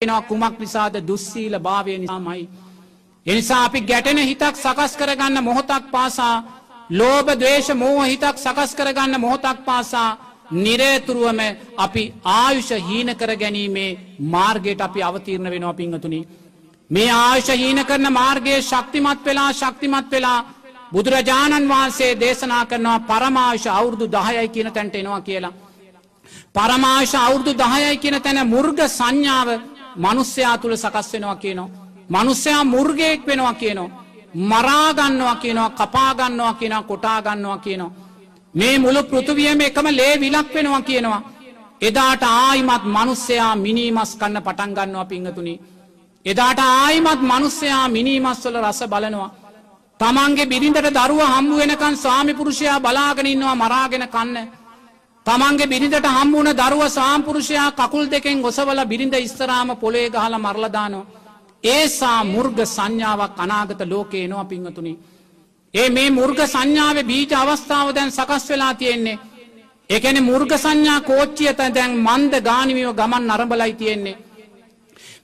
වෙනවා කුමක් නිසාද? දුස්සීල භාවය නිසාමයි. ඒ නිසා අපි ගැටෙන හිතක් සකස් කරගන්න මොහොතක් පාසා, ලෝභ ද්වේෂ මෝහ හිතක් සකස් කරගන්න මොහොතක් පාසා නිරේතුරුවම අපි ආයුෂ හීන කර ගැනීමේ මාර්ගයට අපි අවතීර්ණ වෙනවා පින්වතුනි. මේ ආයුෂ හීන කරන මාර්ගයේ ශක්තිමත් වෙලා බුදුරජාණන් වහන්සේ දේශනා කරනවා පරමායුෂ අවුරුදු 10යි කියන තැනට එනවා කියලා. පරමායුෂ අවුරුදු 10යි කියන තැන මුර්ග සංඥාව මිනිස්යා තුල සකස් වෙනවා කියනවා. මිනිස්යා මුර්ගයෙක් වෙනවා කියනවා. මරා ගන්නවා කියනවා, කපා ගන්නවා කියනවා, කොටා ගන්නවා කියනවා. මේ මුළු පෘථිවියම එකම ලේ විලක් වෙනවා කියනවා. එදාට ආයිමත් මිනිස්යා මිනිමස් කන්න පටන් ගන්නවා පින්වතුනි. එදාට ආයිමත් මිනිස්යා මිනිමස් වල රස බලනවා. තමන්ගේ බිරිඳට දරුවා හම්බ වෙනකන් ස්වාමි පුරුෂයා බලාගෙන ඉන්නවා මරාගෙන කන්න. තමන්ගේ බිරිඳට හම්බ වුණ දරුවා ස්වාමි පුරුෂයා කකුල් දෙකෙන් ඔසවලා බිරිඳ ඉස්සරහාම පොළවේ ගහලා මරලා දානවා. ඒසා මුර්ග සංඥාවක් අනාගත ලෝකේ එනවා පින්වතුනි. මේ මුර්ග සංඥාවේ බීජ අවස්ථාව දැන් සකස් වෙලා තියෙන්නේ. ඒ කියන්නේ මුර්ග සංඥා කෝච්චිය දැන් මන්දගාමීව ගමන් අරඹලයි තියෙන්නේ.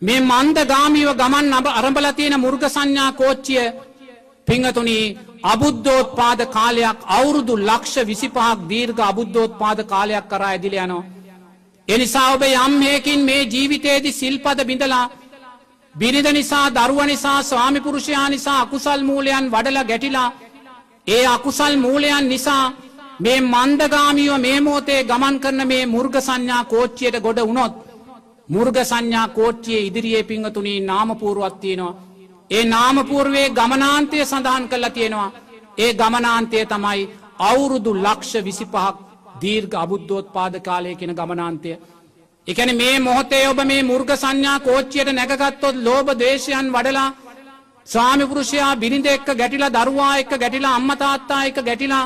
මේ මන්දගාමීව ගමන් අරඹලා තියෙන මුර්ග සංඥා කෝච්චිය පින්වතුනි අබුද්ධෝත්පාද කාලයක් අවුරුදු ලක්ෂ 25ක් දීර්ඝ අබුද්ධෝත්පාද කාලයක් කරා ඇදිලා යනවා. ඒ නිසා ඔබ යම් හේකින් මේ ජීවිතයේදී සිල්පද බිඳලා බිරිඳ නිසා, දරුවා නිසා, ස්වාමි පුරුෂයා නිසා අකුසල් මූලයන් වඩලා ගැටිලා ඒ අකුසල් මූලයන් නිසා මේ මන්දගාමීව මේ මොහොතේ ගමන් කරන මේ මුර්ග සංඥා කෝච්චියට ගොඩ වුණොත් මුර්ග සංඥා කෝච්චියේ ඉදිරියේ පින්වතුනි නාම පූර්වයක් තියෙනවා. ඒ නාම පූර්වයේ ගමනාන්තය සඳහන් කරලා තියෙනවා. ඒ ගමනාන්තය තමයි අවුරුදු ලක්ෂ 25ක් දීර්ඝ අබුද්ධෝත්පාද කාලය කියන ගමනාන්තය. ඒ කියන්නේ මේ මොහොතේ ඔබ මේ මුර්ග සංඥා කෝච්චියට නැගගත්තොත් ලෝභ ද්වේෂයන් වඩලා ස්වාමි පුරුෂයා බිරිඳ එක්ක ගැටිලා, දරුවා එක්ක ගැටිලා, අම්මා තාත්තා එක්ක ගැටිලා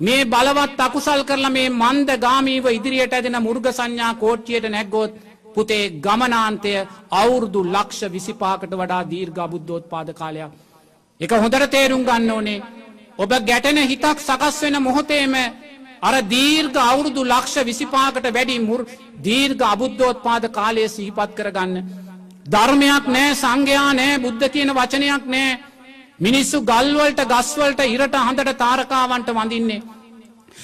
මේ බලවත් අකුසල් කරලා මේ මන්දගාමීව ඉදිරියට ඇදෙන මුර්ග සංඥා කෝච්චියට නැග්ගොත් පුතේ ගමනාන්තය අවුරුදු ලක්ෂ 25කට වඩා දීර්ඝ අබුද්ධෝත්පාද කාලයක්. ඒක හොඳට තේරුම් ගන්න ඕනේ. ඔබ ගැටෙන හිතක් සකස් වෙන මොහොතේම අර දීර්ඝ අවුරුදු ලක්ෂ 25කට වැඩි දීර්ඝ අබුද්ධෝත්පාද කාලය සිහිපත් කරගන්න. ධර්මයක් නැහැ, සංඝයා නැහැ, බුද්ධ කියන වචනයක් නැහැ. මිනිස්සු ගල් වලට, ගස් වලට, ඉරට, හඳට, තාරකාවන්ට වඳින්නේ.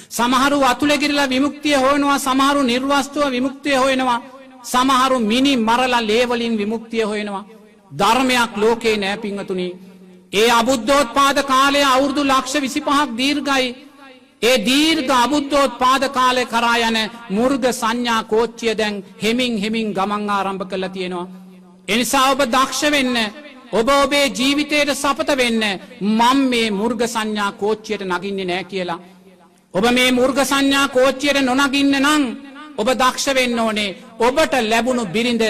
සමහරු වතුලේ ගිරලා විමුක්තිය හොයනවා, සමහරු නිර්වස්තුව විමුක්තිය හොයනවා, සමහරු මිනි මරලා ලේ වලින් විමුක්තිය හොයනවා. ධර්මයක් ලෝකේ නැහැ පින්වතුනි. ඒ අබුද්ධෝත්පාද කාලය අවුරුදු ලක්ෂ 25ක් දීර්ඝයි. ඒ දීර්ඝ අබුද්ධෝත්පාද කාලේ කරා යන මුර්ග සංඥා කෝච්චිය දැන් හෙමින් ගමන් ආරම්භ කරලා තියෙනවා. ඒ නිසා ඔබ දක්ෂ වෙන්න, ඔබ ඔබේ ජීවිතයට සපත වෙන්න. මම මේ මුර්ග සංඥා කෝච්චියට නගින්නේ නැහැ කියලා. ඔබ මේ මුර්ග සංඥා කෝච්චියට නොනගින්න නම් ඔබ දක්ෂ වෙන්න ඕනේ. ඔබට ලැබුණු බිරිඳ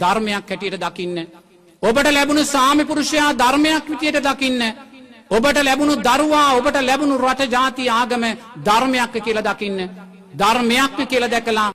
ධර්මයක් හැටියට දකින්න. ඔබට ලැබුණු ස්වාමි පුරුෂයා ධර්මයක් විදියට දකින්න. ඔබට ලැබුණු දරුවා, ඔබට ලැබුණු රට ජාති ආගම ධර්මයක් කියලා දකින්න. ධර්මයක් කියලා දැකලා